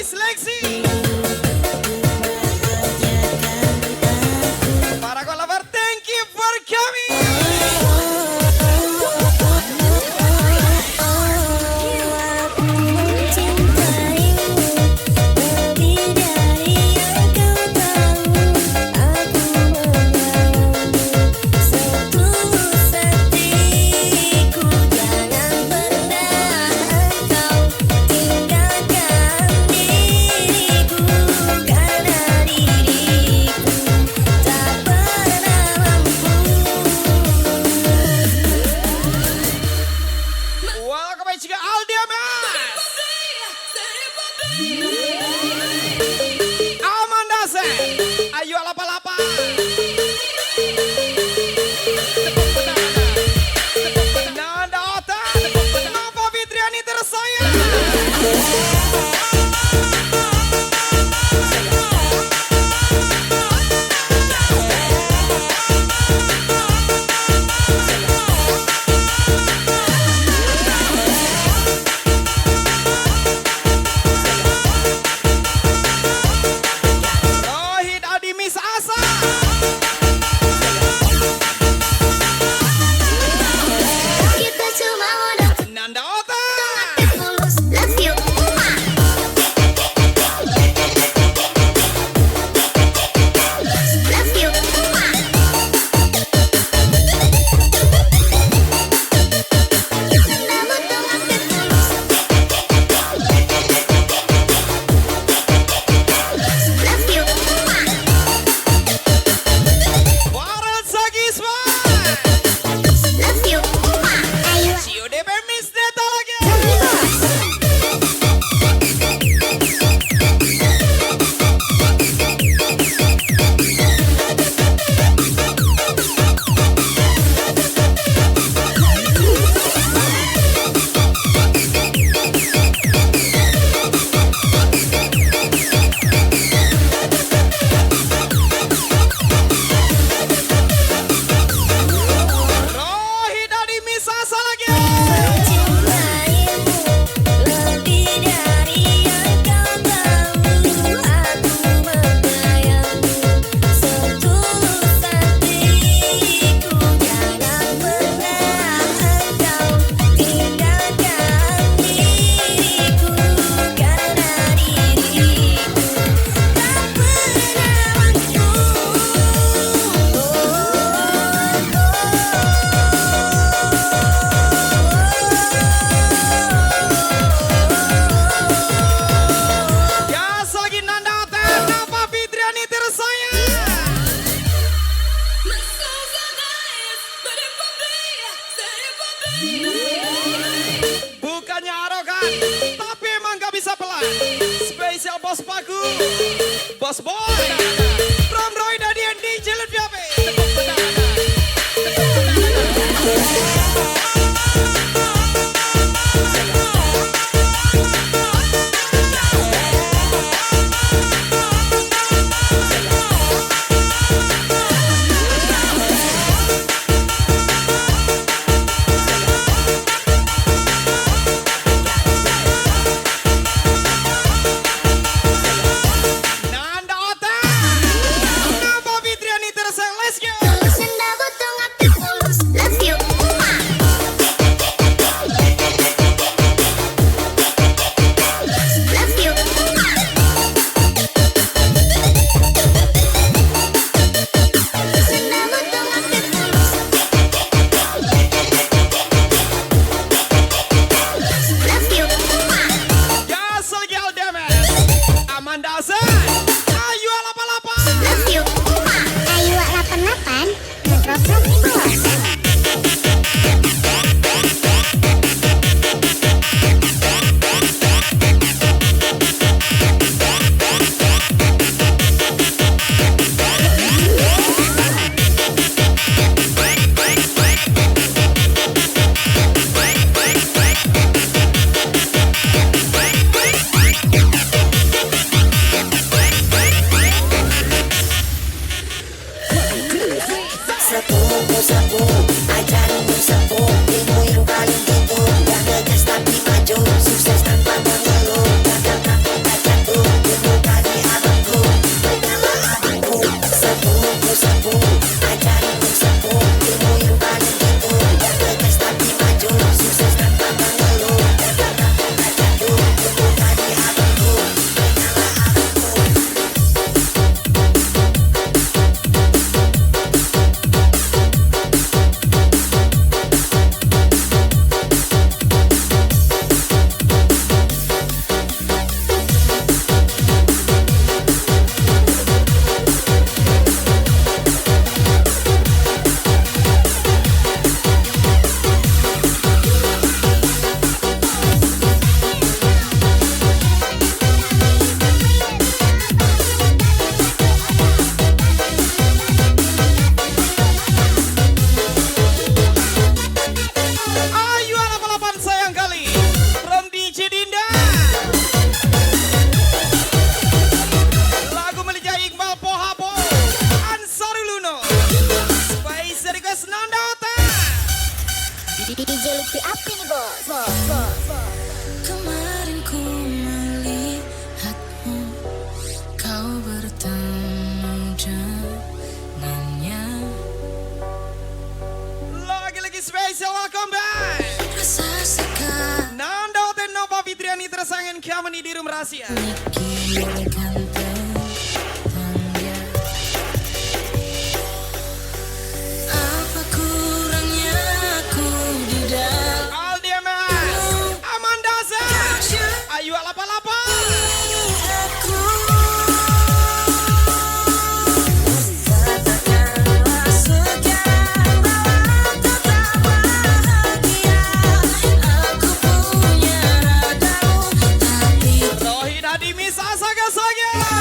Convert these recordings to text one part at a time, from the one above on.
seleksi. Para kolaborator, thank you for coming. Welcome back juga Aldia Mas. Amanda Sen. Ayo lapa-lapa. Nanda Ota. Nova Fitriani tersayang. Rohit Adi Miss Asa. Kita cuma modal Nanda Ota. tulus, love you, love you, Namo tong ate tulus, love you, Barat Sagisma. love you, ayo. Cio DP Miss Neta lagi. Rohit Adi Miss Asa lagi. Cintaimu lebih dari yang kau tahu. Aku menyayangimu setulus hatiku. Jangan pernah engkau tinggalkan diriku, karena diriku tak pernah Gas lagi Nanda Ota. Nova Fitriani tersayang. Bukannya arogan, tapi emang gak bisa pelan. Spesial bos paku, bos boy, from Roy Daddy and DJ Ludwig. Nanda Ota, Nova Fitriani tersayang, let's go. tulus, namo tong ate tulus, love you, dan Kamani di room rahasia. Apa kurangnya aku di dalam Aldi MS, Amanda Zah, Ayu 88. aku? Katakanlah sekarang bahwa tetap bahagia. Aku punya ragamu, tapi Rohid Hadi Misa Saga Saga.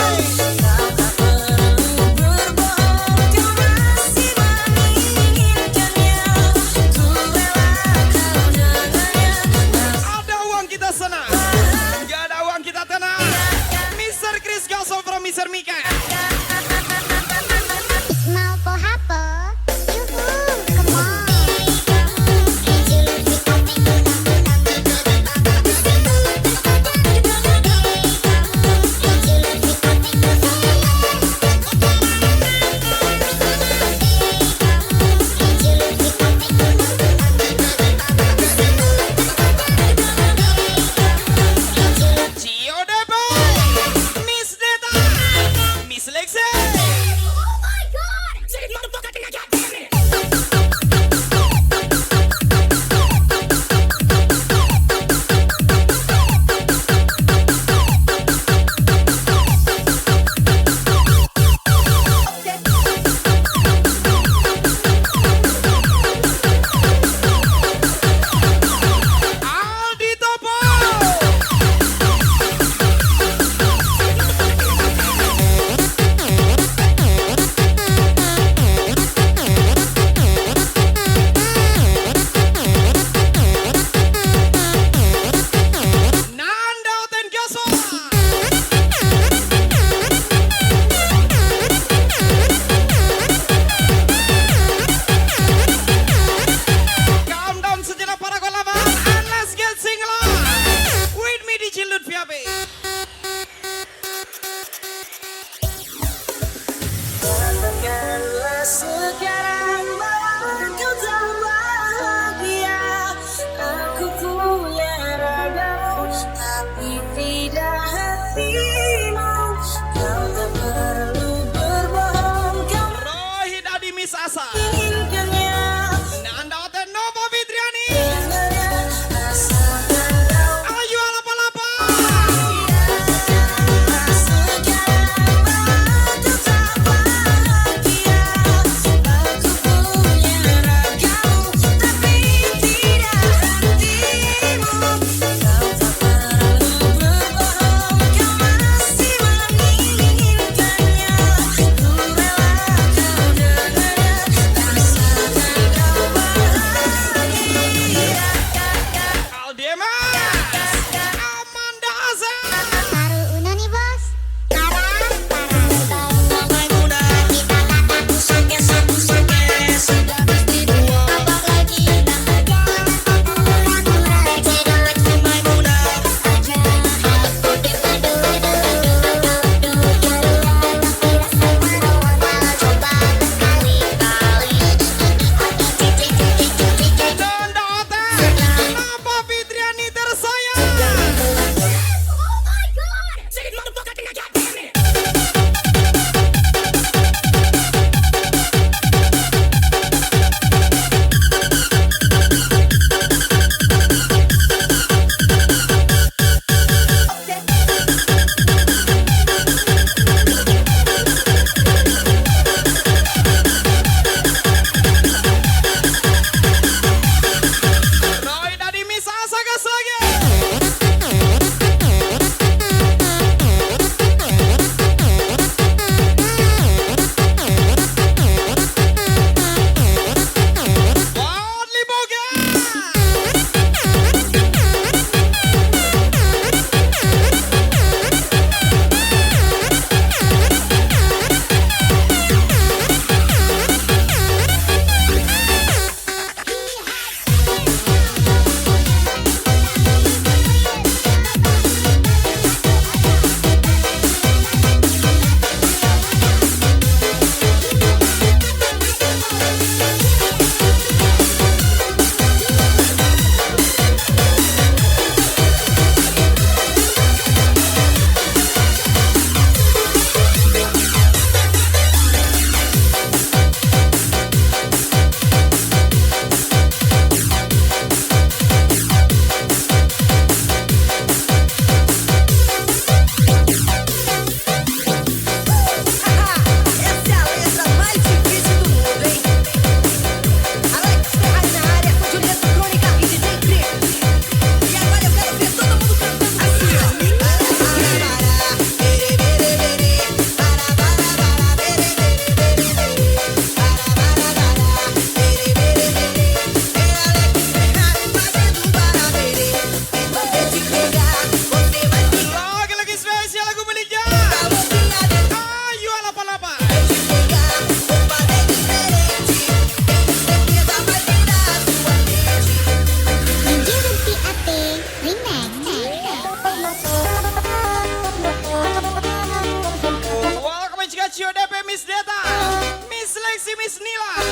nilai.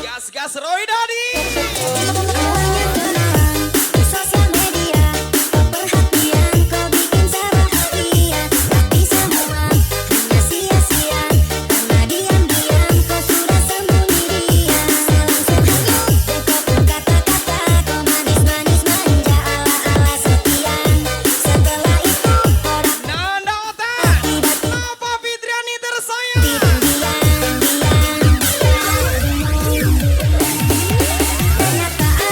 Gas-gas Roy Dadi. Sosial media, perhatian kau bikin saya bahagia. Tapi semua hanya sia-sia, karena diam-diam kau sudah sembunyi dia. Langsung hanyut deh kau pun kata-kata, kau manis-manis manja ala-ala setia. Setelah itu orang Nanda Otak. Apa Fitriani tersayang? diam-diam. Ternyata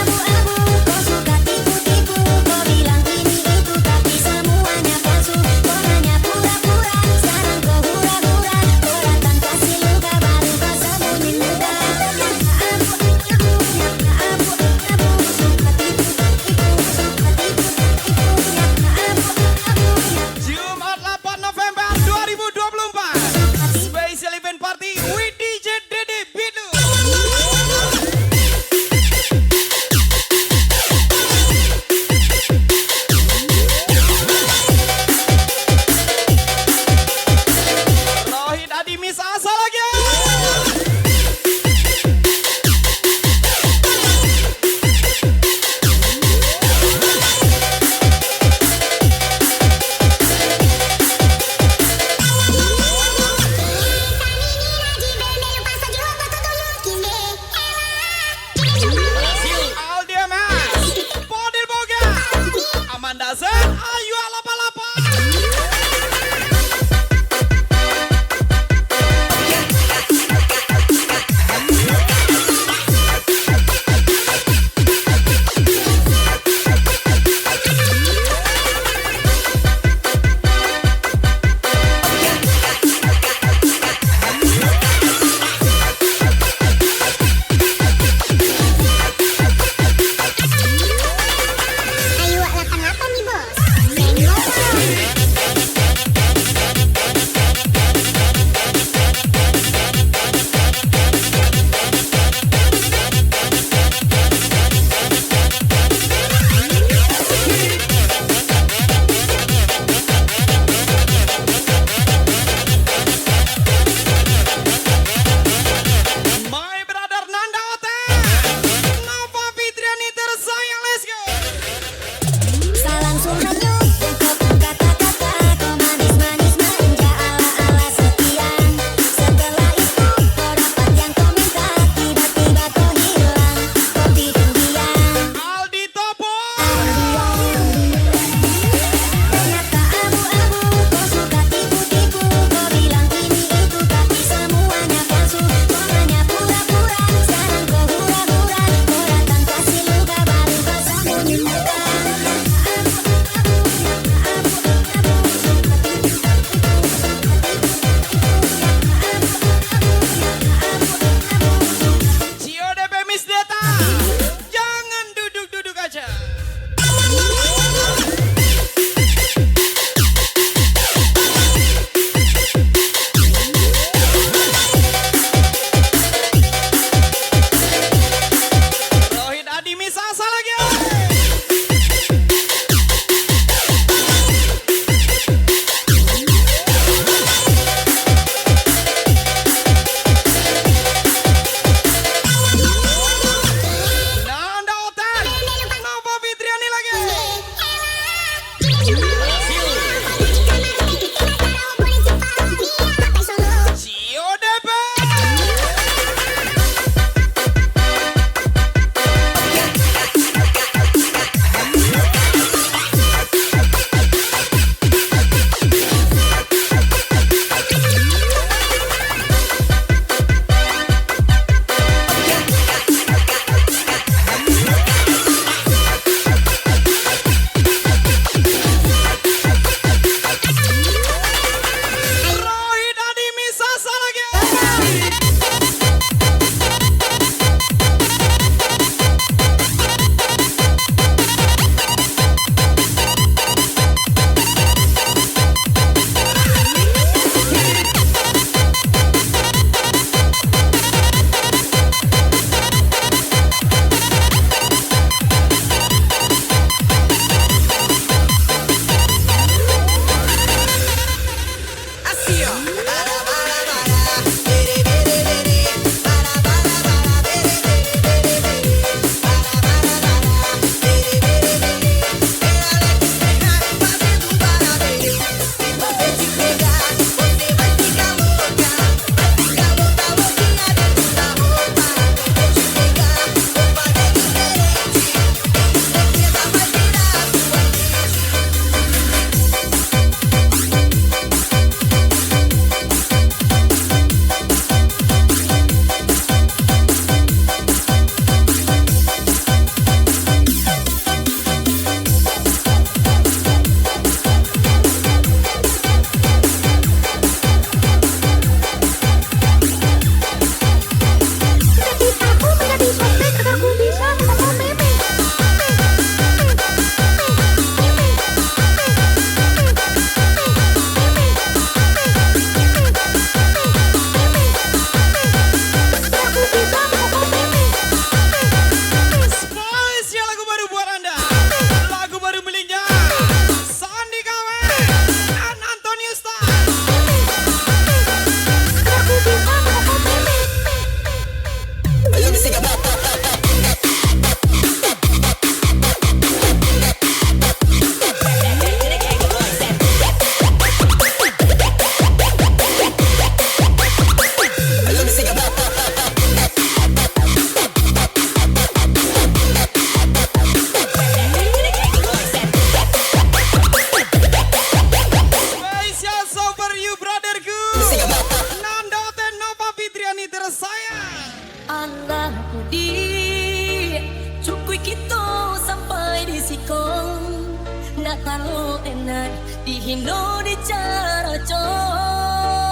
tenan dihino dicara cong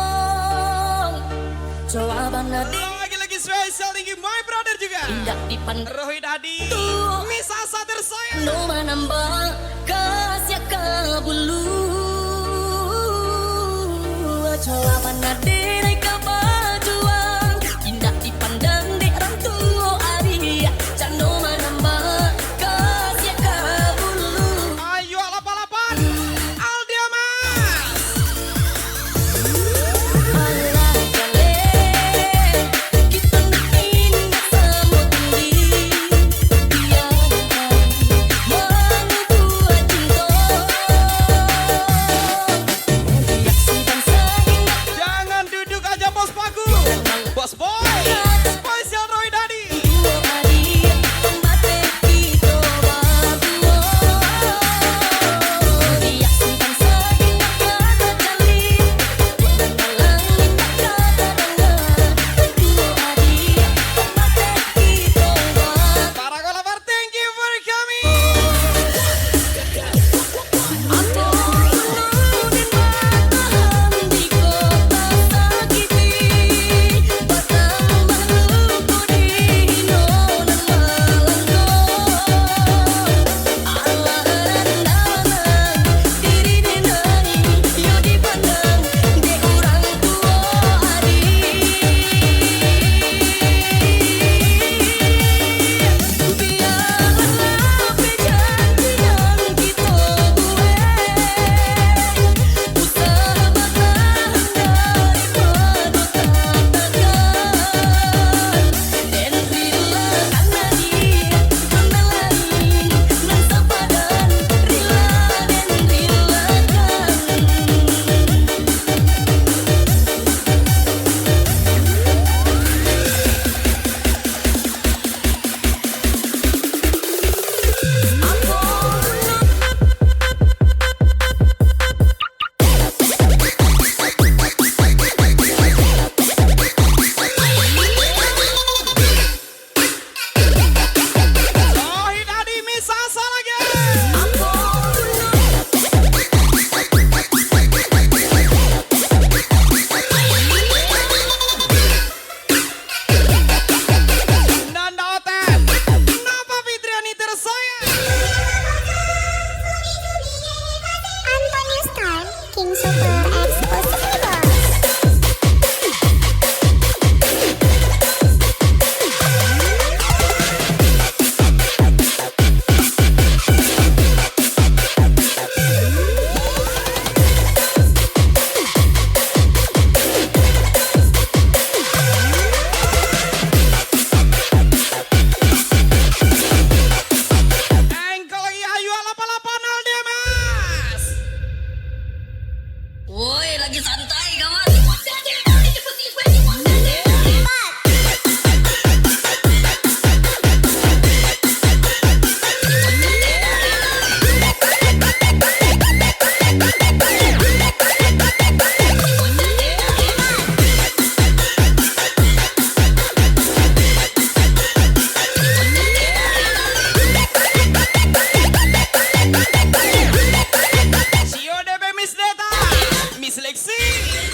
jawabanna di Lagi-lagi spesial tinggi my brother juga. indak dipandang Rohid Adi. Tuh. Miss Asa tersayang. no manambah kasih kabulu jawabanna derai kabajuang indak dipandang di orang tua ari cano manambah kasih kabulu. Ayo 88. Aldia Mas. Allah jale kita nak indah sama tinggi biarkan membuat cinta biar simpan sehingga Jangan duduk aja bos paku. Bos boy. Spesial Rohid Adi. dua hari pembate kita berdua biar simpan sehingga kata jali walau langit tak kata dengar dua hari pembate kita berdua. Para golfer, thank you for coming. Aku nurunin batahan di kota sakiti batang makhlukku dihino dan melengkung Allah rendaman diri dinai yo dipandang di orang tua adi biarlah perjanjian kita gue usaha bertahan daripada katakan dan rela karena dia karena lain nan sepadan rela dan Rohid Adi, Miss Asa lagi. Nanda Oten. Napa Fitriani tersayang. Antonio Star, King Super X Possible. Engkol lagi Ayu 88 Aldia Mas. woi lagi santai kawan. Sio DB Miss Deta. Miss Lexi.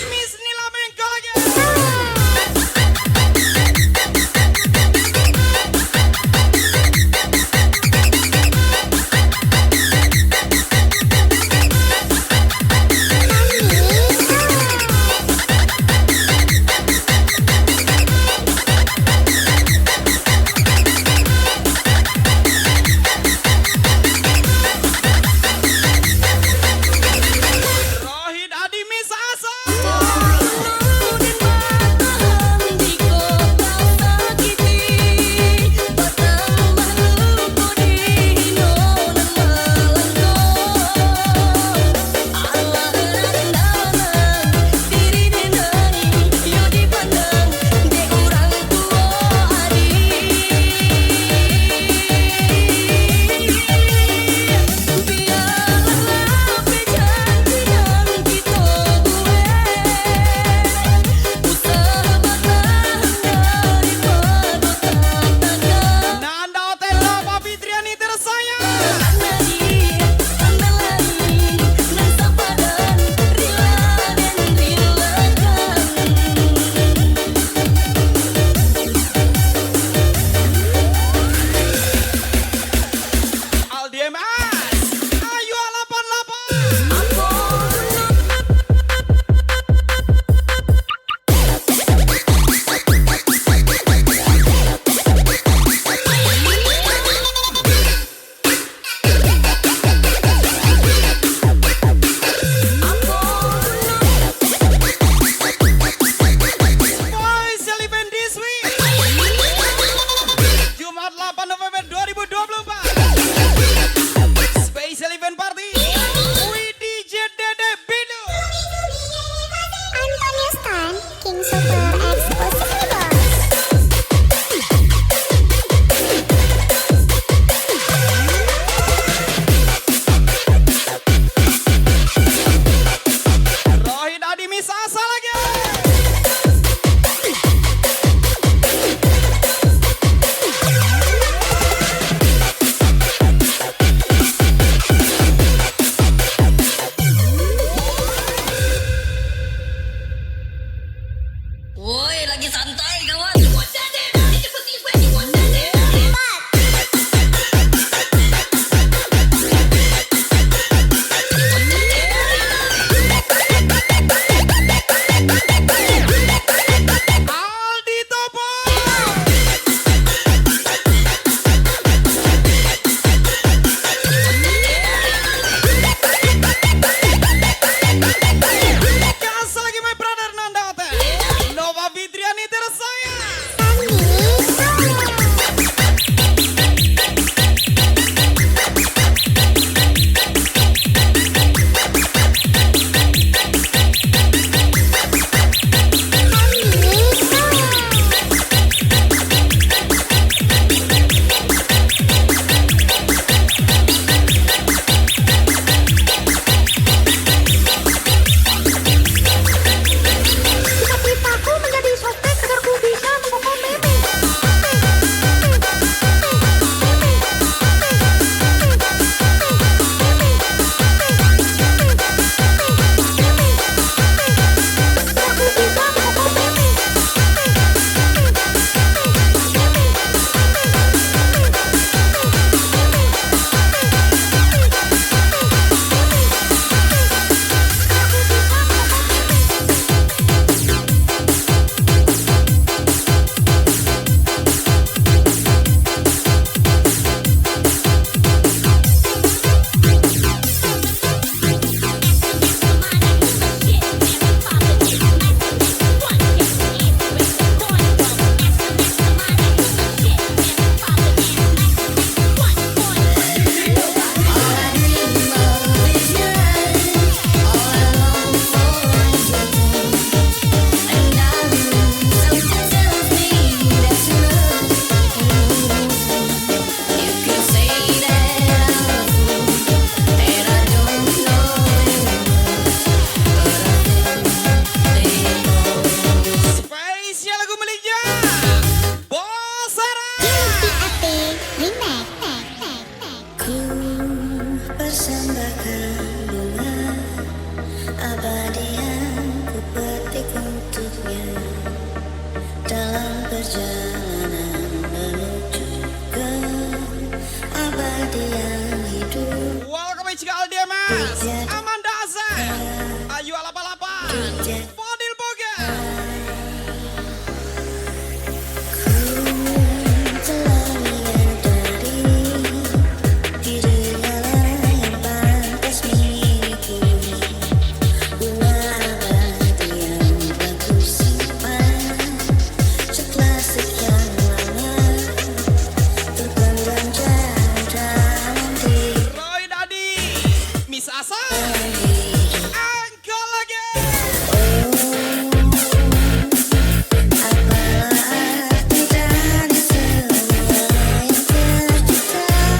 Angkat lagi.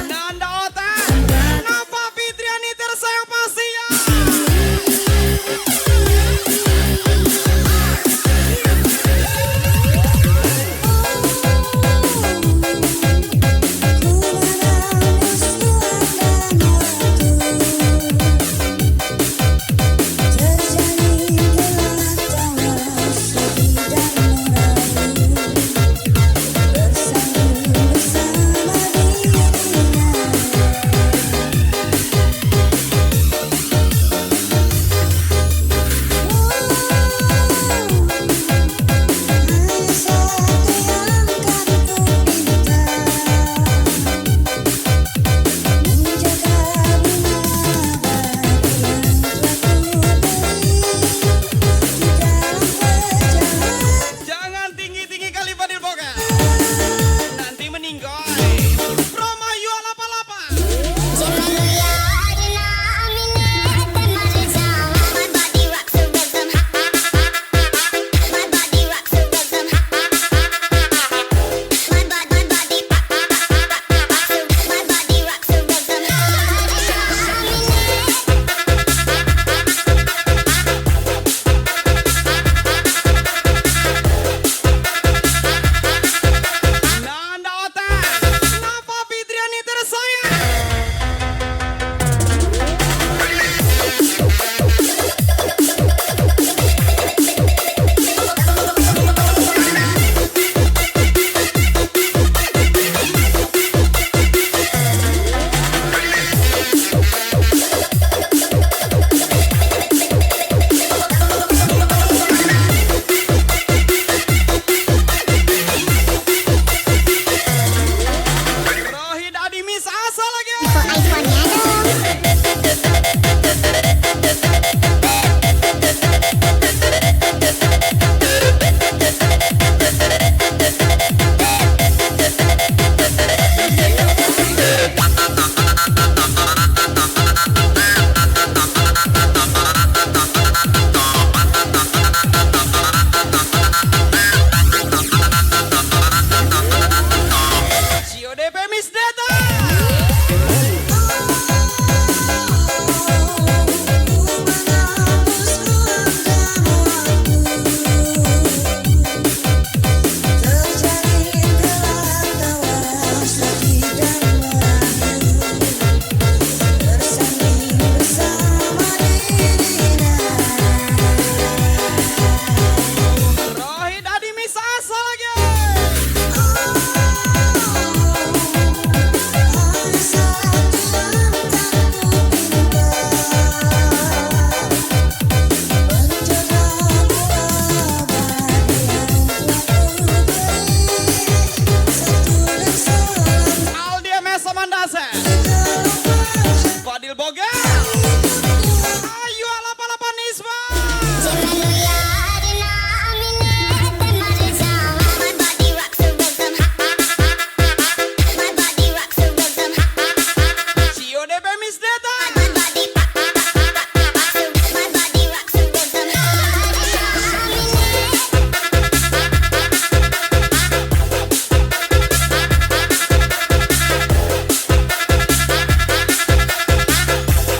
Nanda Ota, Nova Fitriani tersayang pastinya. Jangan tinggi-tinggi kali Fadil Boga. Nanti meninggoy. Promayu lapa-lapa. Nanda Ota, Nova Fitriani tersayang. Rohid Adi Miss Asa lagi. Cio DP Miss Deta. Rohid Adi Miss Asa lagi. Aldi MS Mandase. Fadil Boga. Ayu lapa-lapa Nisba. Cio DP Miss Deta.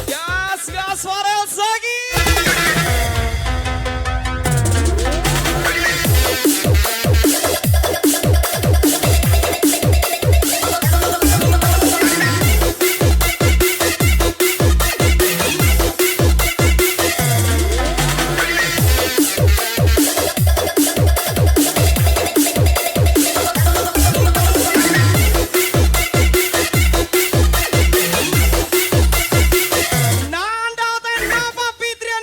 Gas Farel Zaki. Nanda Ota, Nova Fitriani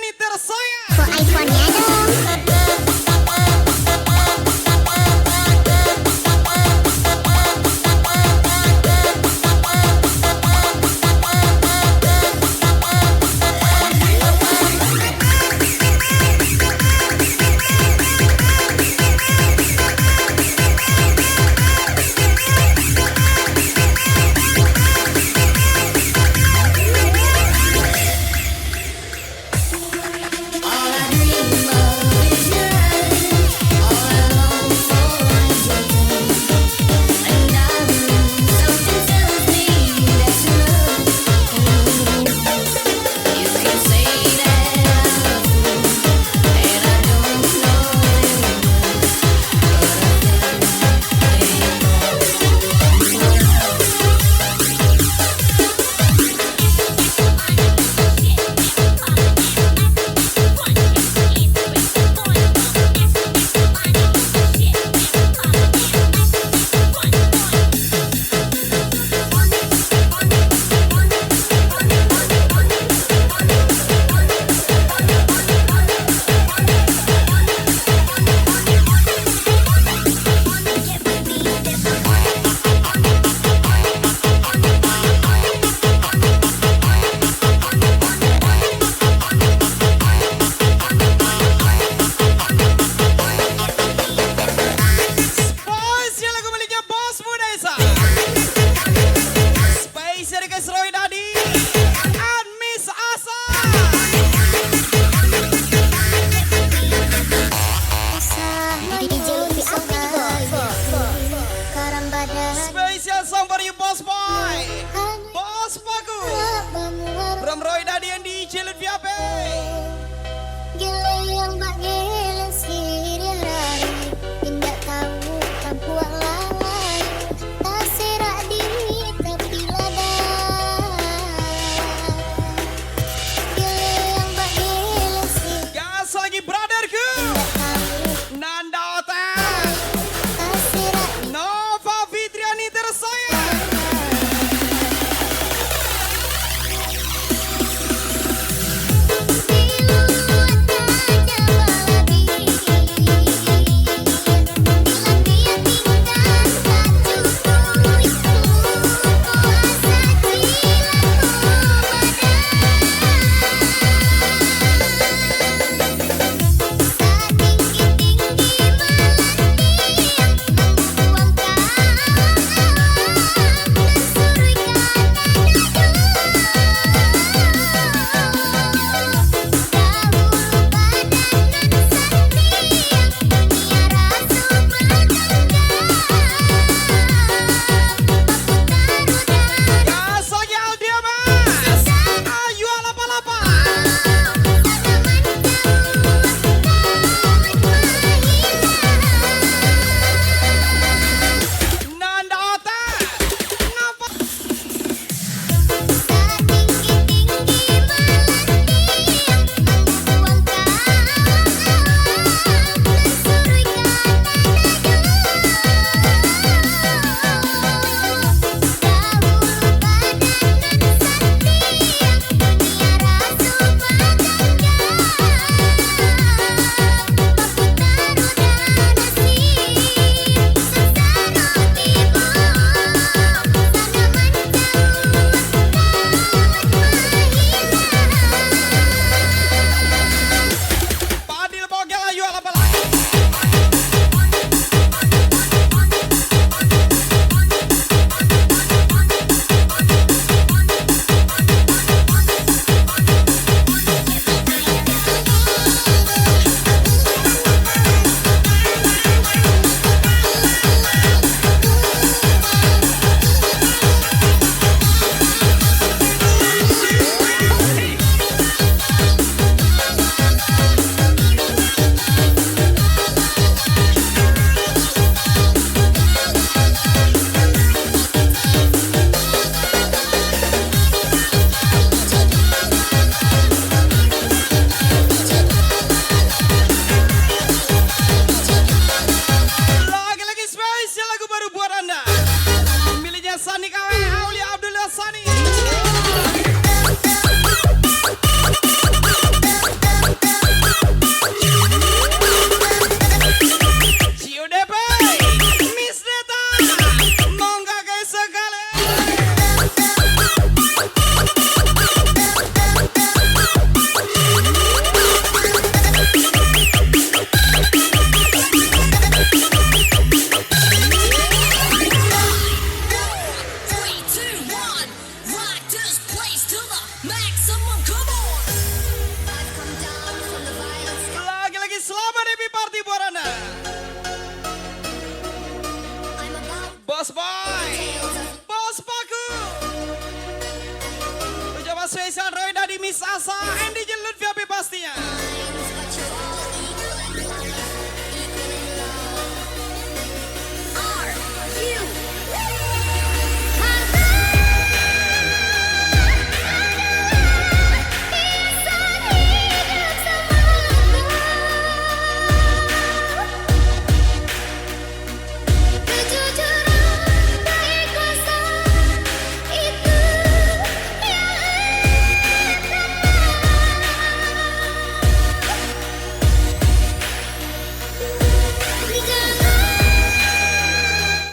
Miss Asa, and DJ Lutfi Abi pastinya.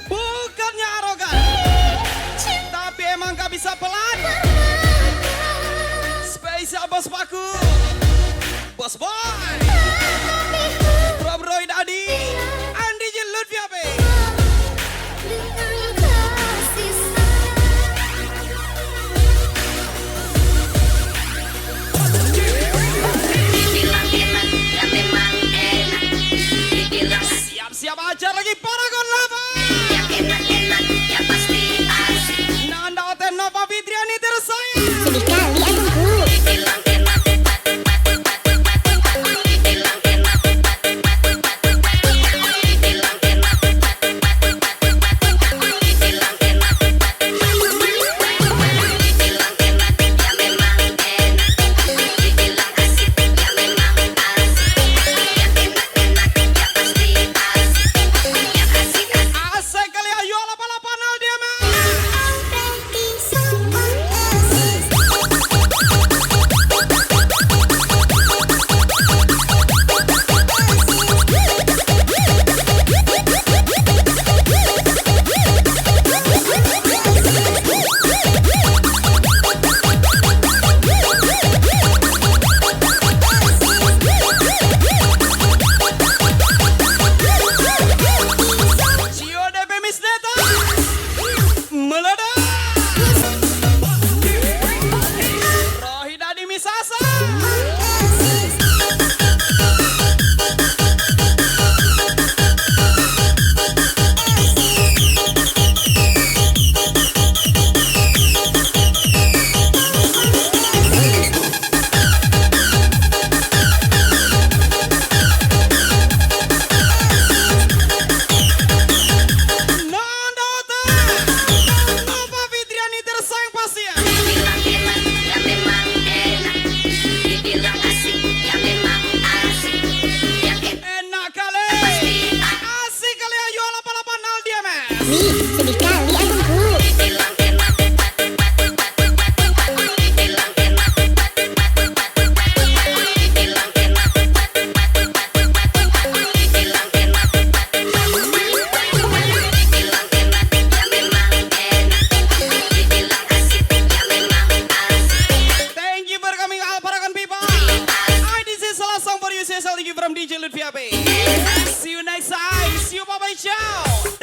Bukannya arogan, tapi emang gak bisa pelan. Spesial bos paku, Bos Boy, Bro Roy Dadi, and DJ Lutfi Abi. Dibilang enak, ya memang enak. Dibilang Siap-siap aja lagi Paragon Lava. yang enak-enak, ya pasti asik. Nanda Oten Nova Fitriani tersayang. Sedih kali agungku. Dibilang enak, dibilang enak, dibilang enak, dibilang enak, dibilang enak, ya memang enak. Dibilang asik, ya memang asik. Yang enak-enak, ya pasti asik. Yang asik-asik. Asik kali ayo lapa-lapan dia mah. Cio DP Miss Neta meledak. Rohi Dadi Miss Asa. Nanda Oten Nova Fitriani tersayang pastinya. Dibilang enak, ya memang enak. Dibilang asik, ya memang asik. Yang Enak kali. Asik kali ayo lapa-lapan dia mah. Wih, sedih kali agungku. dibilang enak, dibilang enak, dibilang enak, dibilang enak, dibilang enak, ya memang enak. Dibilang asik, ya memang asik. Thank you for coming out Paragon people. This is the last song for you. Thank you from DJ Lutfi Abi. See you next time. See you, bye bye, ciao.